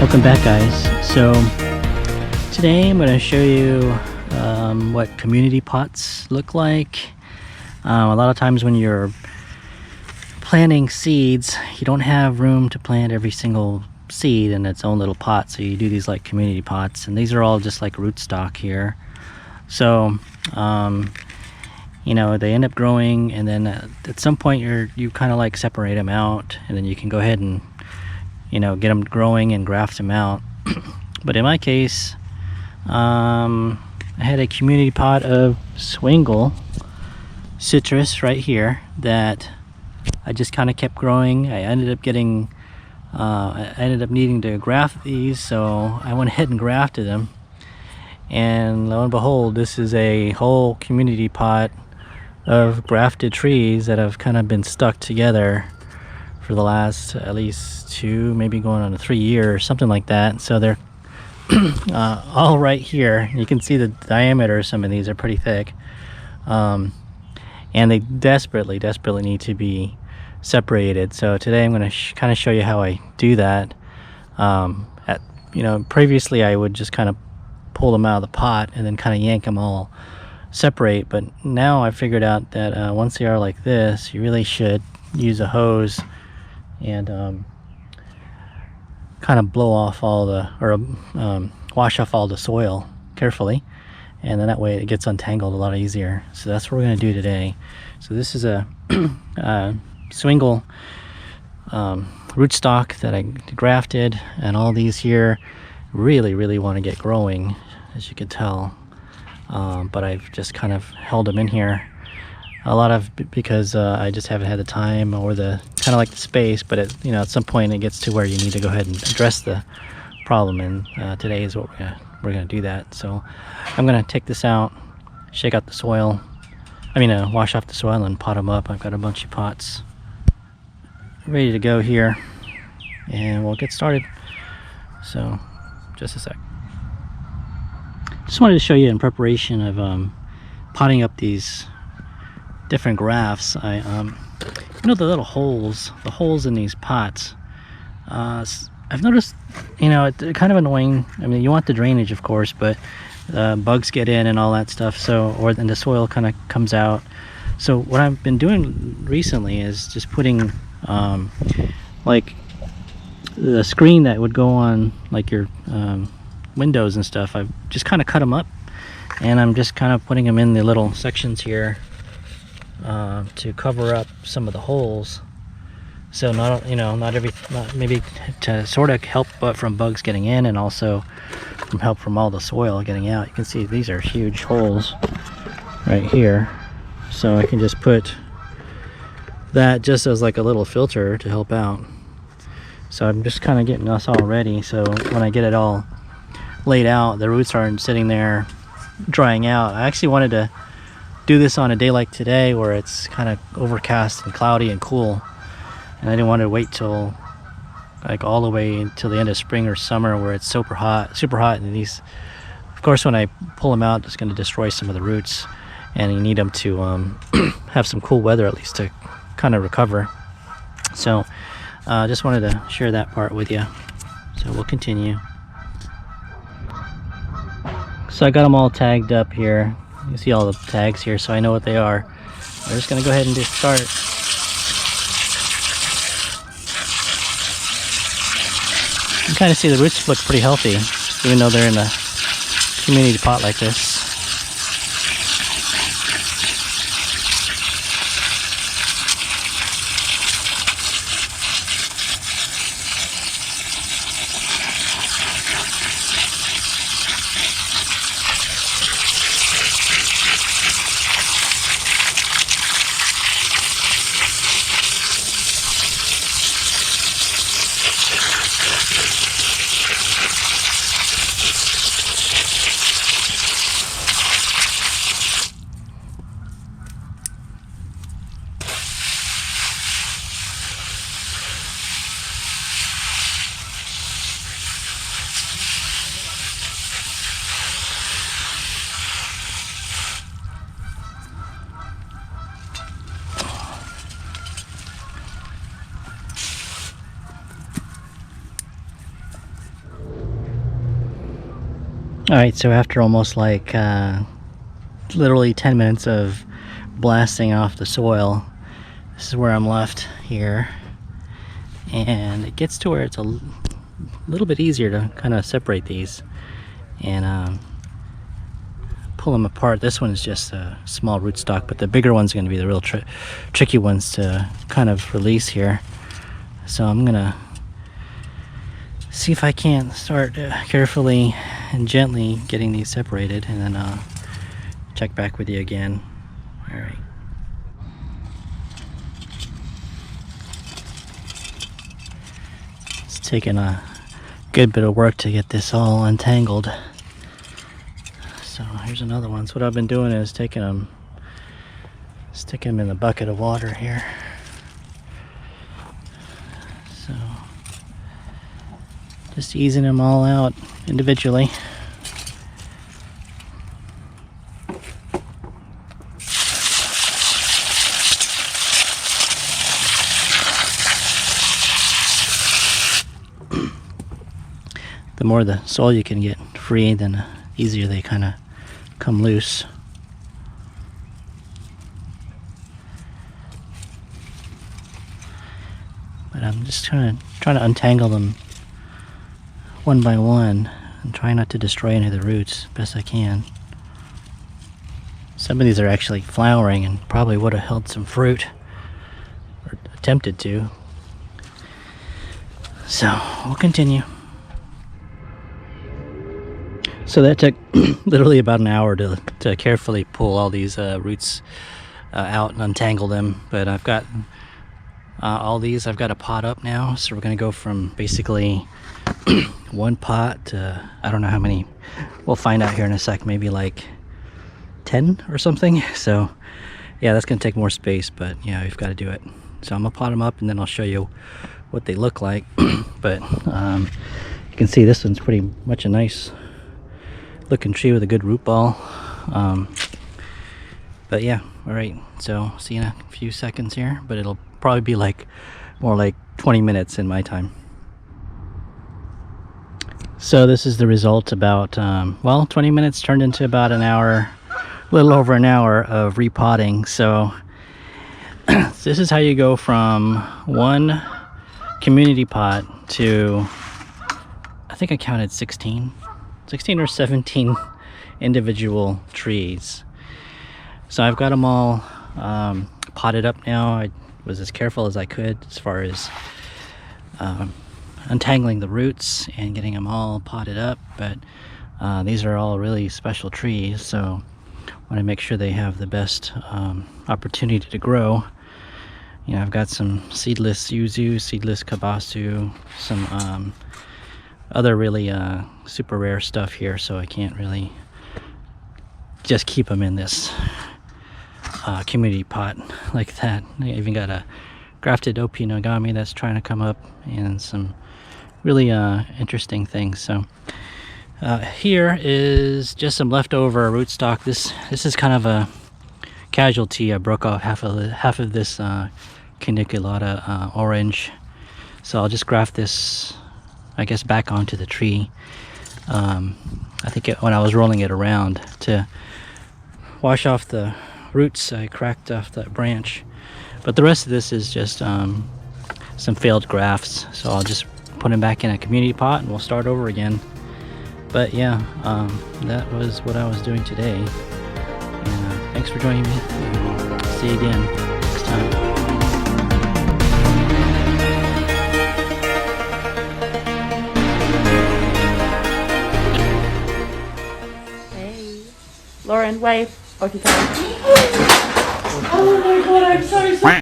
Welcome back, guys. So today I'm going to show you what community pots look like. A lot of times when you're planting seeds, you don't have room to plant every single seed in its own little pot, so you do these like community pots, and these are all just like rootstock here. So you know, they end up growing, and then at some point you kind of like separate them out, and then you can go ahead and, you know, get them growing and graft them out. But in my case, I had a community pot of Swingle citrus right here that I just kind of kept growing. I ended up needing to graft these, so I went ahead and grafted them, and lo and behold, this is a whole community pot of grafted trees that have kind of been stuck together for the last at least 2, maybe going on to 3 years, something like that. So they're all right here. You can see the diameter of some of these are pretty thick, and they desperately need to be separated. So today I'm going to kind of show you how I do that. You know, previously I would just kind of pull them out of the pot and then kind of yank them all separate, but now I figured out that once they are like this, you really should use a hose and kind of blow off all the, or wash off all the soil carefully, and then that way it gets untangled a lot easier. So that's what we're going to do today. So this is a Swingle rootstock that I grafted, and all these here really want to get growing, as you can tell. But I've just kind of held them in here a lot of because I just haven't had the time or the kind of like the space. But you know, at some point it gets to where you need to go ahead and address the problem, and today is what we're gonna do that. So I'm gonna take this out, shake out the soil. Wash off the soil and pot them up. I've got a bunch of pots ready to go here, and we'll get started. So just a sec. Just wanted to show you in preparation of potting up these different grafts. You know, the little holes, in these pots. I've noticed, you know, it's kind of annoying. I mean, you want the drainage, of course, but bugs get in and all that stuff. So, then the soil kind of comes out. So what I've been doing recently is just putting like the screen that would go on like your windows and stuff. I've just kind of cut them up, and I'm just kind of putting them in the little sections here to cover up some of the holes. So maybe to sort of help from bugs getting in, and also from all the soil getting out. You can see these are huge holes right here, so I can just put that just as like a little filter to help out. So I'm just kind of getting us all ready, so when I get it all laid out, the roots aren't sitting there drying out. I actually wanted to do this on a day like today where it's kind of overcast and cloudy and cool, and I didn't want to wait till like all the way until the end of spring or summer where it's super hot. And these, of course, when I pull them out, it's going to destroy some of the roots, and you need them to have some cool weather at least to kind of recover. So just wanted to share that part with you. So we'll continue. So I got them all tagged up here. You see all the tags here, so I know what they are. I'm just going to go ahead and just start. You can kind of see the roots look pretty healthy, even though they're in a community pot like this. Alright, so after almost like literally 10 minutes of blasting off the soil, this is where I'm left here. And it gets to where it's a little bit easier to kind of separate these and pull them apart. This one is just a small rootstock, but the bigger one's going to be the real tricky ones to kind of release here. So I'm gonna see if I can't start carefully and gently getting these separated, and then I'll check back with you again. All right. It's taken a good bit of work to get this all untangled. So here's another one. So what I've been doing is taking them, sticking them in a bucket of water here. So just easing them all out individually. The more the soil you can get free, then the easier they kind of come loose. But I'm just trying to untangle them one by one and try not to destroy any of the roots best I can. Some of these are actually flowering and probably would have held some fruit, or attempted to. So we'll continue. So that took literally about an hour to carefully pull all these roots out and untangle them. But I've got all these, I've got a pot up now. So we're going to go from basically one pot to, I don't know how many, we'll find out here in a sec, maybe like 10 or something. So yeah, that's going to take more space, but yeah, we've got to do it. So I'm going to pot them up and then I'll show you what they look like. But you can see this one's pretty much a nice looking tree with a good root ball. But yeah, all right, so see you in a few seconds here, but it'll probably be like more like 20 minutes in my time. So this is the result. About well, 20 minutes turned into about an hour, a little over an hour of repotting. So this is how you go from one community pot to, I think I counted 16 or 17 individual trees. So I've got them all potted up now. I was as careful as I could as far as untangling the roots and getting them all potted up, but these are all really special trees, so I want to make sure they have the best opportunity to grow. You know, I've got some seedless yuzu, seedless kabasu, some other really super rare stuff here, so I can't really just keep them in this community pot like that. I even got a grafted opinogami that's trying to come up, and some really interesting things. So here is just some leftover rootstock. This is kind of a casualty. I broke off half of this caniculata orange, so I'll just graft this, I guess, back onto the tree. I think when I was rolling it around to wash off the roots, I cracked off that branch. But the rest of this is just some failed grafts, so I'll just put them back in a community pot and we'll start over again. But yeah, that was what I was doing today. And thanks for joining me. And see you again next time. Lauren, wave. Oh my god, I'm so sorry.